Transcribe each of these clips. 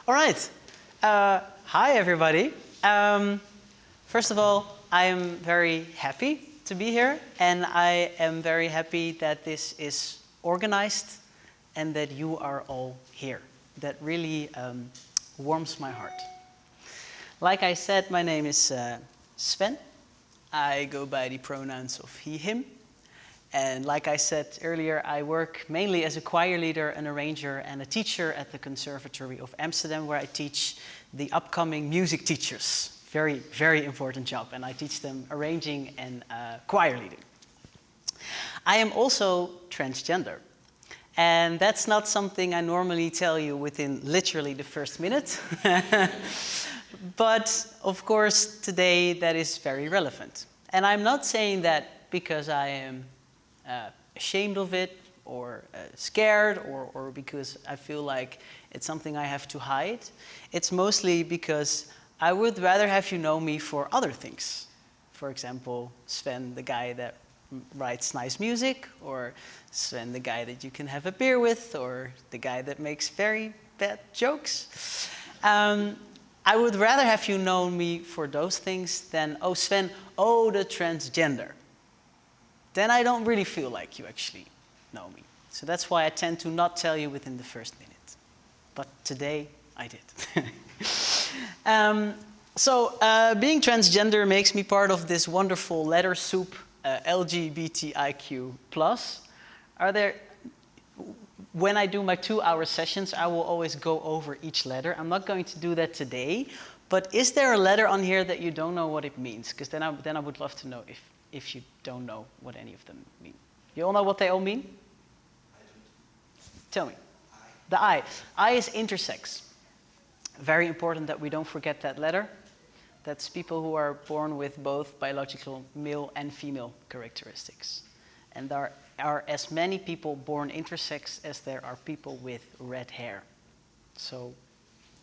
All right. Hi, everybody. First of all, I am very happy to be here, and I am very happy that this is organized and that you are all here. That really warms my heart. Like I said, my name is Sven. I go by the pronouns of he, him. And like I said earlier, I work mainly as a choir leader, an arranger, and a teacher at the Conservatoire of Amsterdam, where I teach the upcoming music teachers. Very, very important job, and I teach them arranging and choir leading. I am also transgender, and that's not something I normally tell you within literally the first minute. But of course, today that is very relevant. And I'm not saying that because I am ashamed of it, or scared, or because I feel like it's something I have to hide. It's mostly because I would rather have you know me for other things. For example, Sven, the guy that writes nice music, or Sven, the guy that you can have a beer with, or the guy that makes very bad jokes. I would rather have you know me for those things than, oh, Sven, oh, the transgender. Then I don't really feel like you actually know me. So that's why I tend to not tell you within the first minute. But today, I did. Being transgender makes me part of this wonderful letter soup, LGBTQ+. When I do my 2-hour sessions, I will always go over each letter. I'm not going to do that today. But is there a letter on here that you don't know what it means? Because then I would love to know if you don't know what any of them mean. You all know what they all mean? I don't. Tell me. I. The I. I is intersex. Very important that we don't forget that letter. That's people who are born with both biological male and female characteristics. And there are as many people born intersex as there are people with red hair. So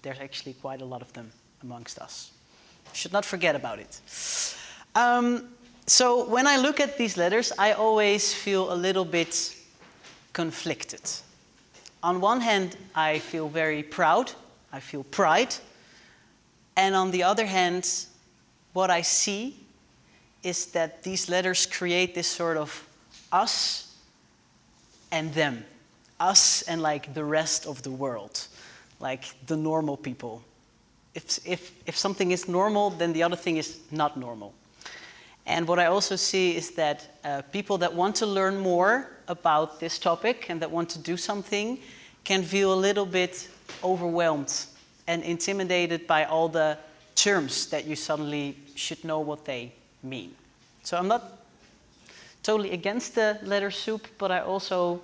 there's actually quite a lot of them amongst us. Should not forget about it. So when I look at these letters, I always feel a little bit conflicted. On one hand, I feel very proud. I feel pride. And on the other hand, what I see is that these letters create this sort of us and them. Us and like the rest of the world, like the normal people. If something is normal, then the other thing is not normal. And what I also see is that people that want to learn more about this topic and that want to do something can feel a little bit overwhelmed and intimidated by all the terms that you suddenly should know what they mean. So I'm not totally against the letter soup, but I also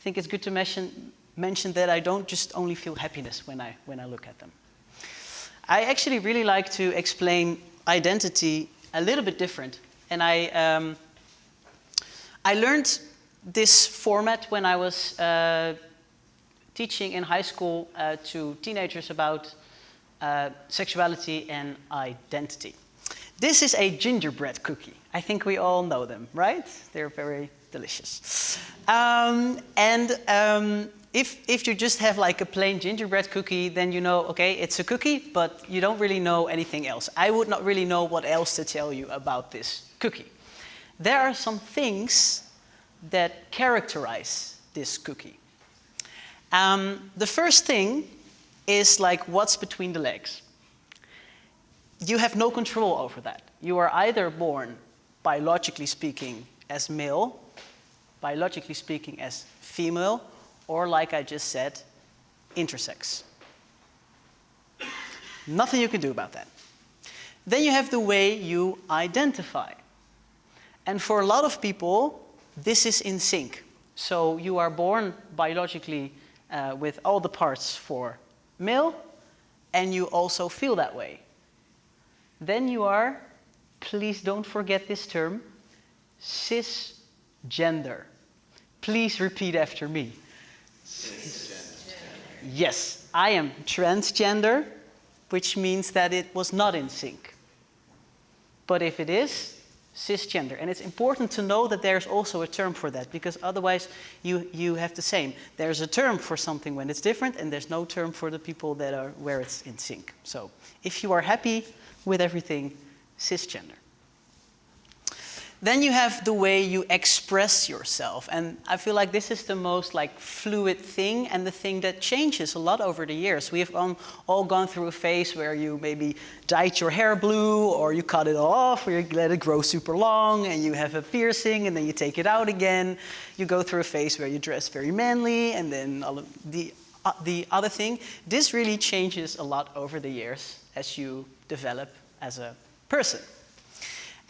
think it's good to mention that I don't just only feel happiness when I look at them. I actually really like to explain identity a little bit different. And I learned this format when I was teaching in high school to teenagers about sexuality and identity. This is a gingerbread cookie. I think we all know them, right? They're very delicious. If you just have like a plain gingerbread cookie, then you know, okay, it's a cookie, but you don't really know anything else. I would not really know what else to tell you about this cookie. There are some things that characterize this cookie. The first thing is like what's between the legs. You have no control over that. You are either born, biologically speaking, as male, biologically speaking as female, or like I just said, intersex. Nothing you can do about that. Then you have the way you identify. And for a lot of people, this is in sync. So you are born biologically with all the parts for male, and you also feel that way. Then you are, please don't forget this term, cisgender. Please repeat after me. Yes, I am transgender, which means that it was not in sync. But if it is, cisgender. And it's important to know that there's also a term for that, because otherwise you have the same. There's a term for something when it's different, and there's no term for the people that are where it's in sync. So if you are happy with everything, cisgender. Then you have the way you express yourself. And I feel like this is the most like fluid thing, and the thing that changes a lot over the years. We have all gone through a phase where you maybe dyed your hair blue, or you cut it off, or you let it grow super long, and you have a piercing, and then you take it out again. You go through a phase where you dress very manly, and then all of the other thing. This really changes a lot over the years as you develop as a person.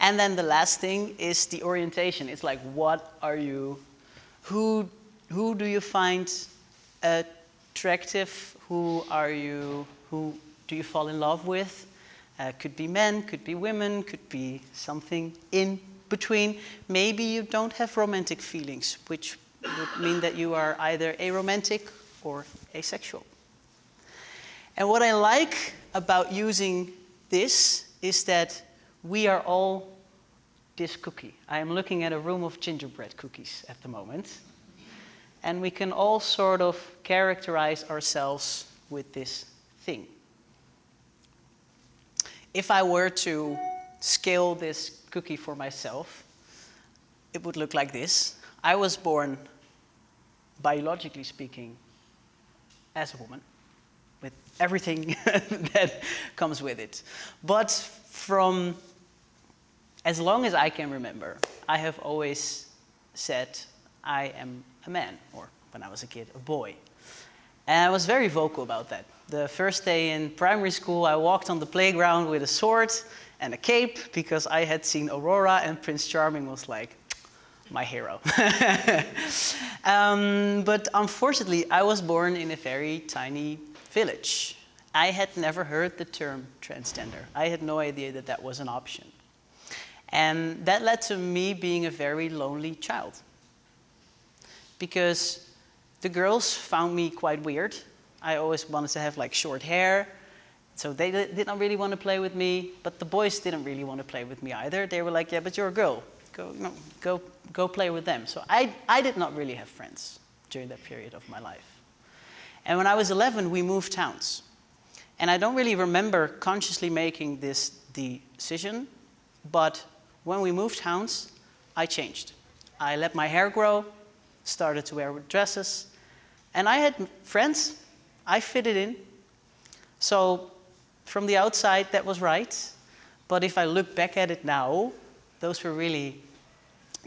And then the last thing is the orientation. It's like, what are you, who do you find attractive? Who do you fall in love with? Could be men, could be women, could be something in between. Maybe you don't have romantic feelings, which would mean that you are either aromantic or asexual. And what I like about using this is that we are all this cookie. I am looking at a room of gingerbread cookies at the moment. And we can all sort of characterize ourselves with this thing. If I were to scale this cookie for myself, it would look like this. I was born, biologically speaking, as a woman, with everything that comes with it. But from as long as I can remember, I have always said I am a man, or when I was a kid, a boy. And I was very vocal about that. The first day in primary school, I walked on the playground with a sword and a cape, because I had seen Aurora, and Prince Charming was like my hero. But unfortunately, I was born in a very tiny village. I had never heard the term transgender. I had no idea that that was an option. And that led to me being a very lonely child, because the girls found me quite weird. I always wanted to have like short hair, so they did not really want to play with me, but the boys didn't really want to play with me either. They were like, yeah, but you're a girl. Go play with them. So I did not really have friends during that period of my life. And when I was 11, we moved towns. And I don't really remember consciously making this decision, but when we moved towns, I changed. I let my hair grow, started to wear dresses, and I had friends. I fitted in. So from the outside, that was right. But if I look back at it now, those were really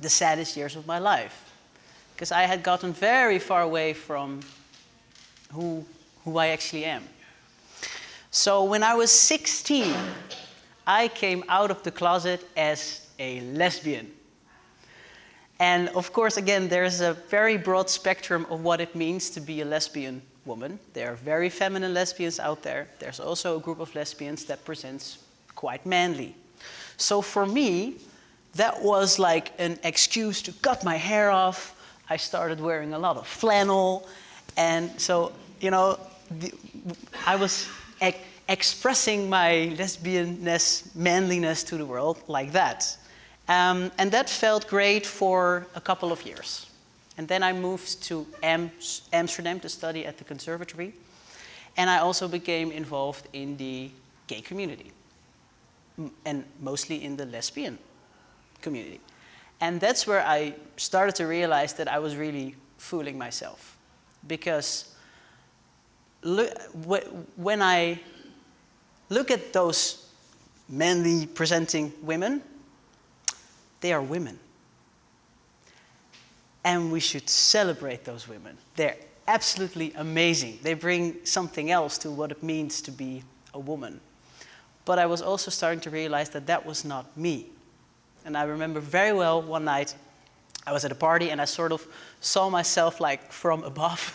the saddest years of my life, because I had gotten very far away from who I actually am. So when I was 16, I came out of the closet as a lesbian. And of course, again, there's a very broad spectrum of what it means to be a lesbian woman. There are very feminine lesbians out there. There's also a group of lesbians that presents quite manly. So for me, that was like an excuse to cut my hair off. I started wearing a lot of flannel. And so, you know, I was expressing my lesbianness, manliness to the world like that. And that felt great for a couple of years. And then I moved to Amsterdam to study at the conservatory. And I also became involved in the gay community, and mostly in the lesbian community. And that's where I started to realize that I was really fooling myself. Because when I look at those manly presenting women, they are women. And we should celebrate those women. They're absolutely amazing. They bring something else to what it means to be a woman. But I was also starting to realize that that was not me. And I remember very well one night, I was at a party and I sort of saw myself like from above.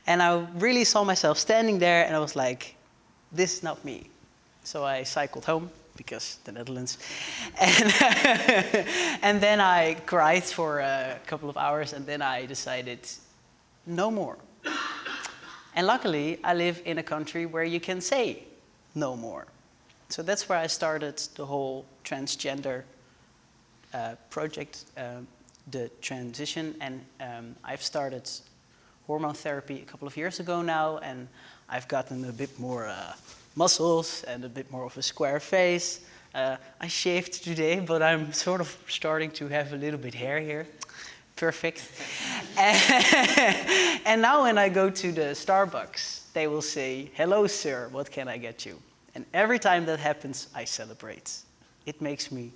And I really saw myself standing there and I was like, this is not me. So I cycled home, because the Netherlands. And then I cried for a couple of hours, and then I decided, no more. And luckily, I live in a country where you can say no more. So that's where I started the whole transgender project, the transition, and I've started hormone therapy a couple of years ago now, and I've gotten a bit more muscles and a bit more of a square face. I shaved today, but I'm sort of starting to have a little bit hair here. Perfect. And now when I go to the Starbucks, they will say, "Hello, sir, what can I get you?" And every time that happens, I celebrate. It makes me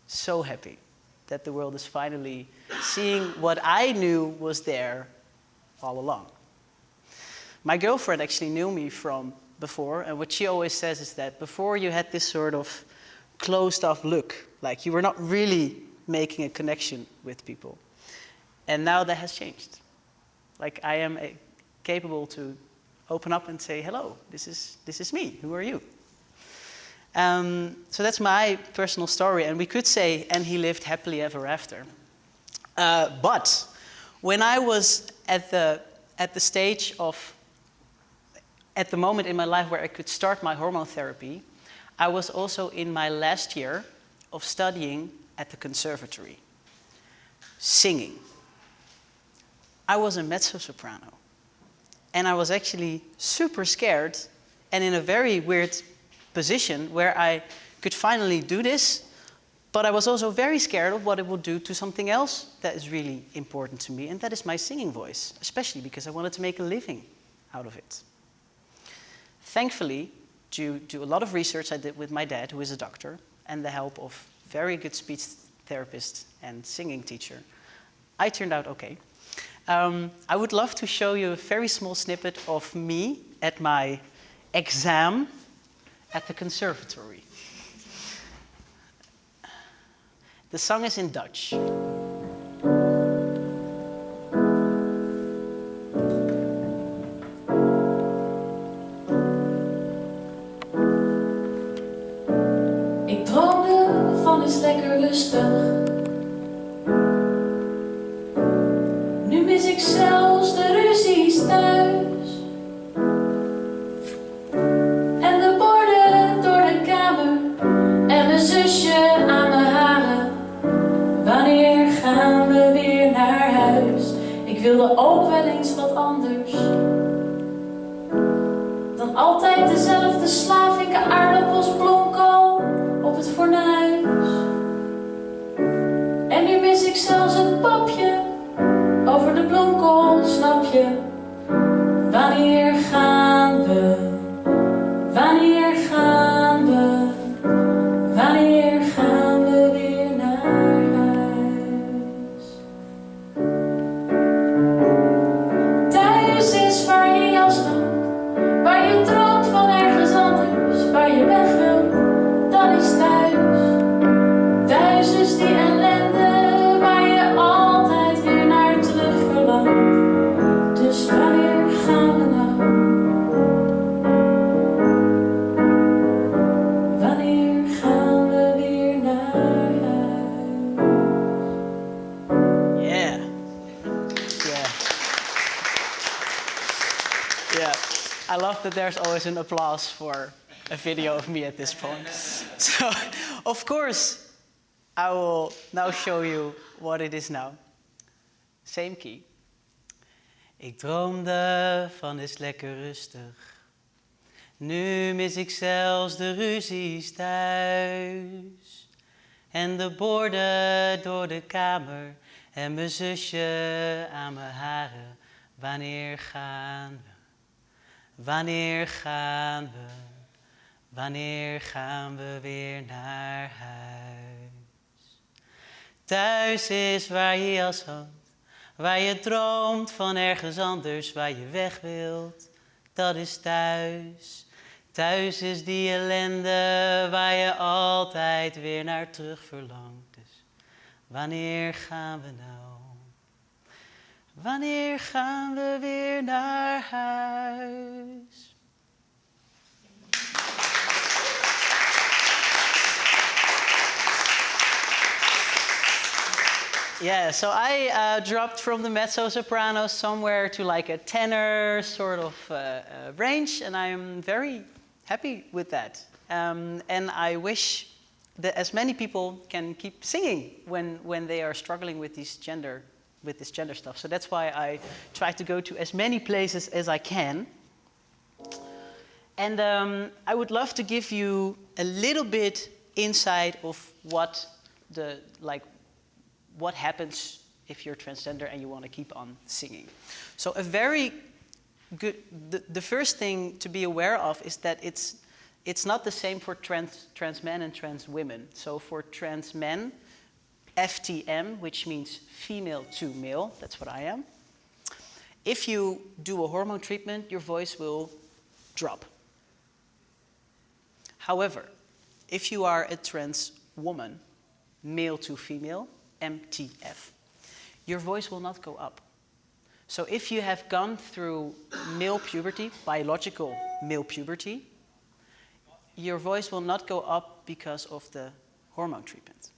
so happy that the world is finally seeing what I knew was there all along. My girlfriend actually knew me from before, and what she always says is that before you had this sort of closed-off look, like you were not really making a connection with people. And now that has changed. Like I am capable to open up and say, "Hello, this is me. Who are you?" So that's my personal story, and we could say, "And he lived happily ever after." But when I was at the stage of, at the moment in my life where I could start my hormone therapy, I was also in my last year of studying at the conservatory, singing. I was a mezzo-soprano, and I was actually super scared and in a very weird position where I could finally do this, but I was also very scared of what it would do to something else that is really important to me, and that is my singing voice, especially because I wanted to make a living out of it. Thankfully, due to a lot of research I did with my dad, who is a doctor, and the help of very good speech therapist and singing teacher, I turned out okay. I would love to show you a very small snippet of me at my exam at the conservatory. The song is in Dutch. Ik droomde van iets lekker rustig. Nu mis ik zelfs de ruzies thuis. En de borden door de kamer. En mijn zusje aan mijn haren. Wanneer gaan we weer naar huis? Ik wilde ook wel eens wat anders. Dan altijd dezelfde slavinke aardappels, bloemkool op het fornuis. En nu mis ik zelfs het papje over de bloemkool, snap je? Wanneer gaan we? Wanneer gaan we? Wanneer gaan we weer naar huis? Thuis is waar je jas hangt, waar je droomt van ergens anders, waar je weg wilt, dat is thuis. Thuis is die ellende waar je altijd weer naar terug verlangt. Dus wanneer gaan we nou? Wanneer gaan we weer naar huis? Yeah. Yeah. Yeah. I love that there's always an applause for a video of me at this point. So, of course, I will now show you what it is now. Same key. Ik droomde van eens lekker rustig. Nu mis ik zelfs de ruzies thuis. En de borden door de kamer. En mijn zusje aan mijn haren. Wanneer gaan we? Wanneer gaan we? Wanneer gaan we weer naar huis? Thuis is waar je jas hangt, waar je droomt van ergens anders, waar je weg wilt, dat is thuis. Thuis is die ellende waar je altijd weer naar terug verlangt. Dus wanneer gaan we nou? Wanneer gaan we weer naar huis? Yeah, so I dropped from the mezzo-soprano somewhere to like a tenor sort of range, and I'm very happy with that. And I wish as many people can keep singing when they are struggling with this gender stuff. So that's why I try to go to as many places as I can. And I would love to give you a little bit insight of what happens if you're transgender and you want to keep on singing. So a very good, the first thing to be aware of is that it's not the same for trans men and trans women. So for trans men, FTM, which means female to male, that's what I am. If you do a hormone treatment, your voice will drop. However, if you are a trans woman, male to female, MTF, your voice will not go up. So if you have gone through male puberty, biological male puberty, your voice will not go up because of the hormone treatment.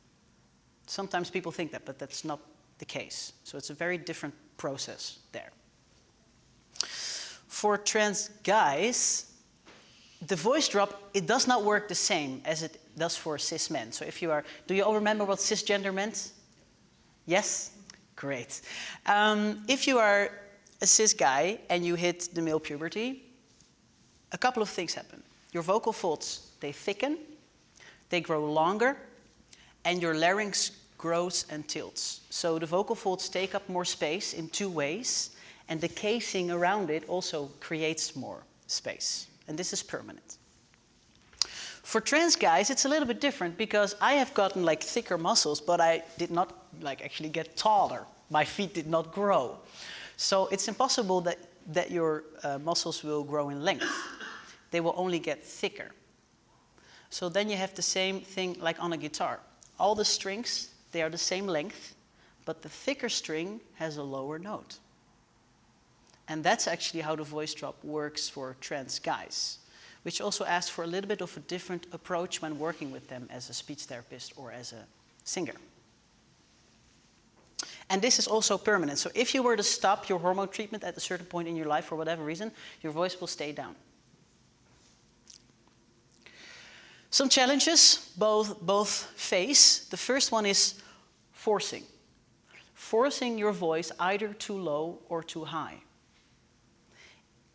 Sometimes people think that, but that's not the case. So it's a very different process there. For trans guys, the voice drop, it does not work the same as it does for cis men. So if you are, do you all remember what cisgender meant? Yes? Great. If you are a cis guy and you hit the male puberty, a couple of things happen. Your vocal folds, they thicken, they grow longer, and your larynx grows and tilts. So the vocal folds take up more space in two ways, and the casing around it also creates more space. And this is permanent. For trans guys, it's a little bit different because I have gotten like thicker muscles, but I did not like actually get taller. My feet did not grow. So it's impossible that your muscles will grow in length. They will only get thicker. So then you have the same thing like on a guitar. All the strings, they are the same length, but the thicker string has a lower note. And that's actually how the voice drop works for trans guys, which also asks for a little bit of a different approach when working with them as a speech therapist or as a singer. And this is also permanent. So if you were to stop your hormone treatment at a certain point in your life for whatever reason, your voice will stay down. Some challenges both face. The first one is forcing. Forcing your voice either too low or too high.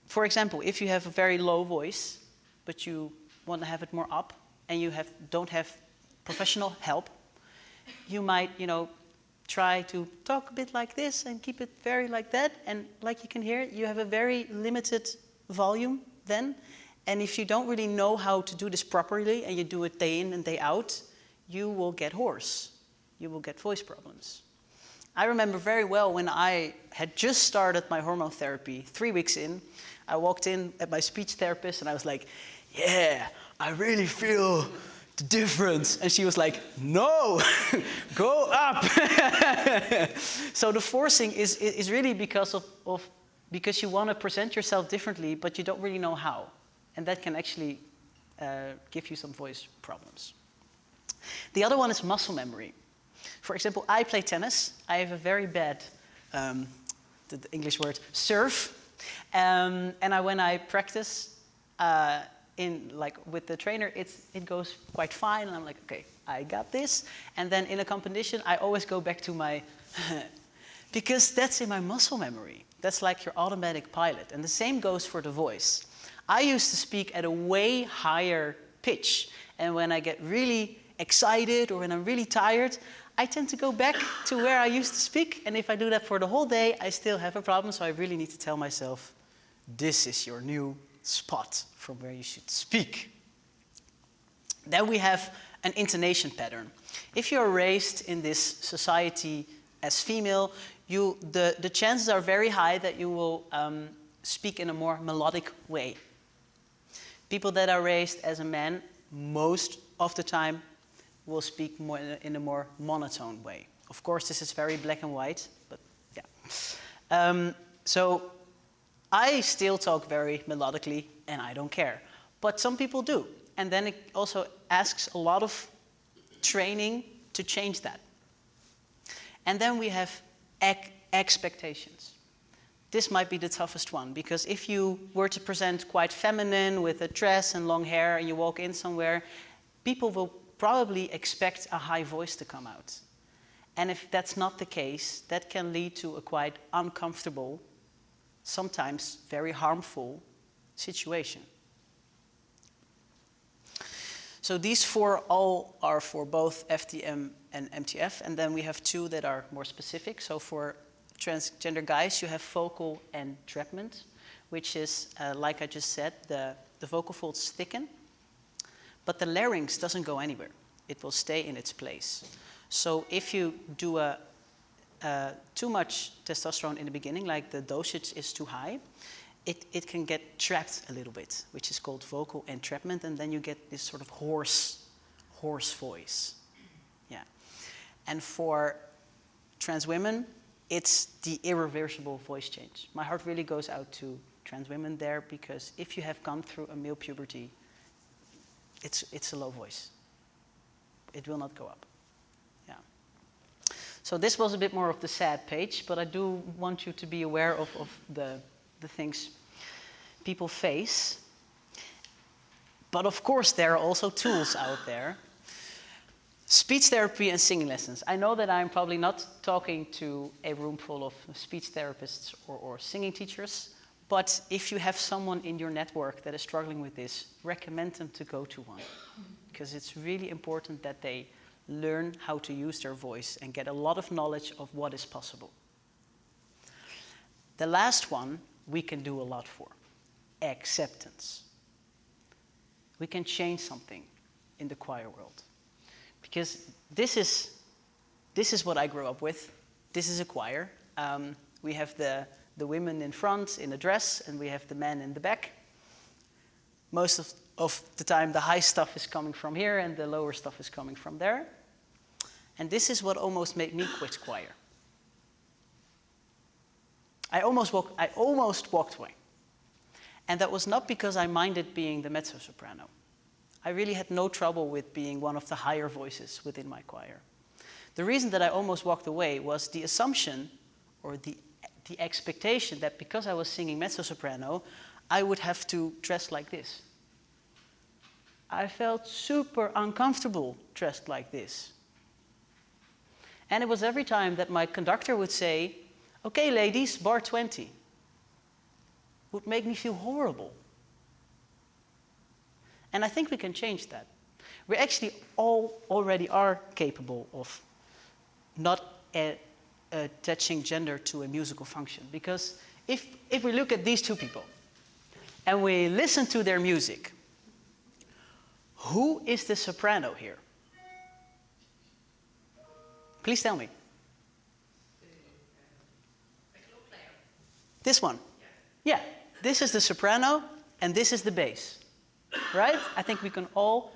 For example, if you have a very low voice, but you want to have it more up, and you don't have professional help, you might, try to talk a bit like this and keep it very like that. And like you can hear, you have a very limited volume then. And if you don't really know how to do this properly and you do it day in and day out, you will get hoarse. You will get voice problems. I remember very well when I had just started my hormone therapy, 3 weeks in, I walked in at my speech therapist and I was like, yeah, I really feel the difference. And she was like, no, go up. So the forcing is really because because you want to present yourself differently, but you don't really know how. And that can actually give you some voice problems. The other one is muscle memory. For example, I play tennis. I have a very bad, the English word, serve. And when I practice with the trainer, it goes quite fine. And I'm like, okay, I got this. And then in a competition, I always go back to my, because that's in my muscle memory. That's like your automatic pilot. And the same goes for the voice. I used to speak at a way higher pitch. And when I get really excited or when I'm really tired, I tend to go back to where I used to speak. And if I do that for the whole day, I still have a problem. So I really need to tell myself, this is your new spot from where you should speak. Then we have an intonation pattern. If you're raised in this society as female, the chances are very high that you will speak in a more melodic way. People that are raised as a man, most of the time, will speak more in a more monotone way. Of course, this is very black and white, but yeah. So I still talk very melodically, and I don't care. But some people do. And then it also asks a lot of training to change that. And then we have expectations. This might be the toughest one, because if you were to present quite feminine with a dress and long hair and you walk in somewhere, people will probably expect a high voice to come out. And if that's not the case, that can lead to a quite uncomfortable, sometimes very harmful situation. So these 4 all are for both FTM and MTF, and then we have 2 that are more specific. So for transgender guys, you have vocal entrapment, which is, like I just said, the vocal folds thicken, but the larynx doesn't go anywhere. It will stay in its place. So if you do too much testosterone in the beginning, like the dosage is too high, it can get trapped a little bit, which is called vocal entrapment, and then you get this sort of hoarse voice. Yeah. And for trans women, it's the irreversible voice change. My heart really goes out to trans women there, because if you have gone through a male puberty, it's a low voice. It will not go up. Yeah. So this was a bit more of the sad page, but I do want you to be aware of the things people face. But of course, there are also tools out there. Speech therapy and singing lessons. I know that I'm probably not talking to a room full of speech therapists or singing teachers, but if you have someone in your network that is struggling with this, recommend them to go to one. Because it's really important that they learn how to use their voice and get a lot of knowledge of what is possible. The last one we can do a lot for: acceptance. We can change something in the choir world. Because this is what I grew up with. This is a choir. We have the women in front in a dress, and we have the men in the back. Most of the time, the high stuff is coming from here, and the lower stuff is coming from there. And this is what almost made me quit choir. I almost walked away. And that was not because I minded being the mezzo-soprano. I really had no trouble with being one of the higher voices within my choir. The reason that I almost walked away was the assumption, or the expectation, that because I was singing mezzo-soprano, I would have to dress like this. I felt super uncomfortable dressed like this. And it was every time that my conductor would say, "Okay, ladies, bar 20. Would make me feel horrible. And I think we can change that. We actually all already are capable of not attaching gender to a musical function. Because if we look at these 2 people and we listen to their music, who is the soprano here? Please tell me. This one? Yeah, this is the soprano and this is the bass, right? I think we can all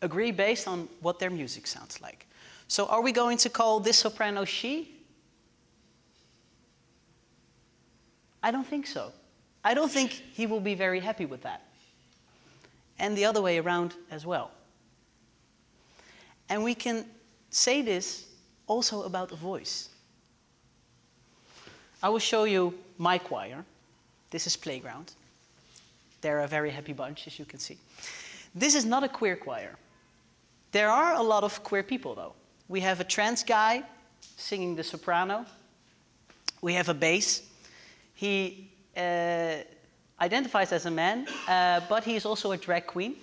agree based on what their music sounds like. So are we going to call this soprano she? I don't think so. I don't think he will be very happy with that. And the other way around as well. And we can say this also about a voice. I will show you my choir. This is Playground. They're a very happy bunch, as you can see. This is not a queer choir. There are a lot of queer people, though. We have a trans guy singing the soprano. We have a bass. He identifies as a man, but he is also a drag queen,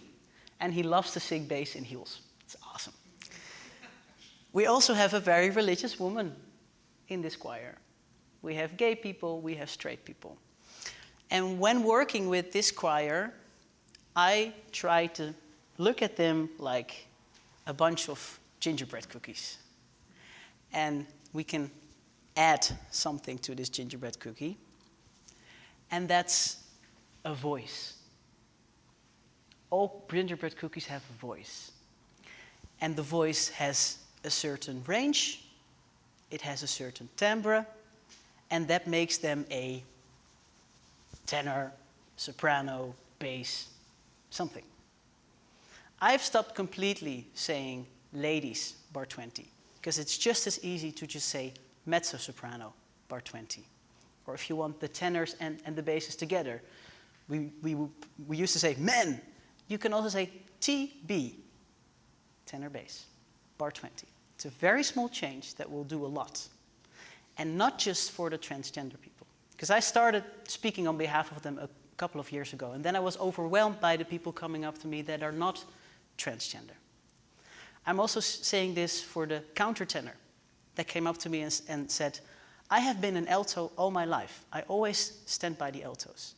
and he loves to sing bass in heels. It's awesome. We also have a very religious woman in this choir. We have gay people, we have straight people. And when working with this choir, I try to look at them like a bunch of gingerbread cookies. And we can add something to this gingerbread cookie. And that's a voice. All gingerbread cookies have a voice. And the voice has a certain range, it has a certain timbre, and that makes them a tenor, soprano, bass, something. I've stopped completely saying ladies, bar 20, because it's just as easy to just say mezzo-soprano, bar 20. Or if you want the tenors and the basses together, we used to say men. You can also say TB. tenor bass, bar 20. It's a very small change that will do a lot. And not just for the transgender people. Because I started speaking on behalf of them a couple of years ago, and then I was overwhelmed by the people coming up to me that are not transgender. I'm also saying this for the countertenor that came up to me and said, I have been an alto all my life. I always stand by the altos.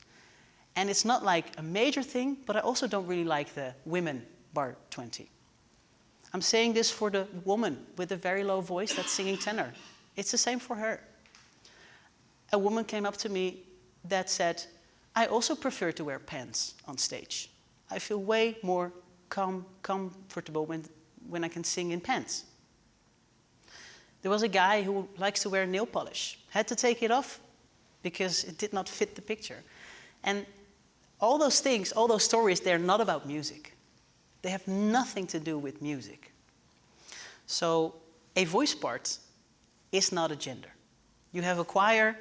And it's not like a major thing, but I also don't really like the women bar 20. I'm saying this for the woman with a very low voice that's singing tenor. It's the same for her. A woman came up to me that said, I also prefer to wear pants on stage. I feel way more comfortable when I can sing in pants. There was a guy who likes to wear nail polish. Had to take it off because it did not fit the picture. And all those things, all those stories, they're not about music. They have nothing to do with music. So a voice part is not a gender. You have a choir,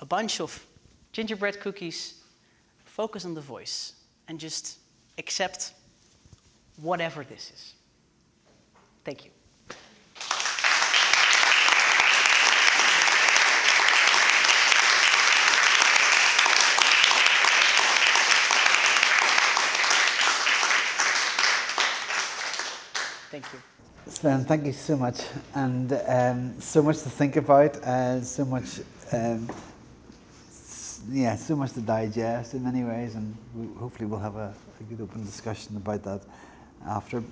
a bunch of gingerbread cookies, focus on the voice, and just accept whatever this is. Thank you. Thank you. Sven, thank you so much, and so much to think about, so much to digest in many ways, and hopefully we'll have a good open discussion about that after.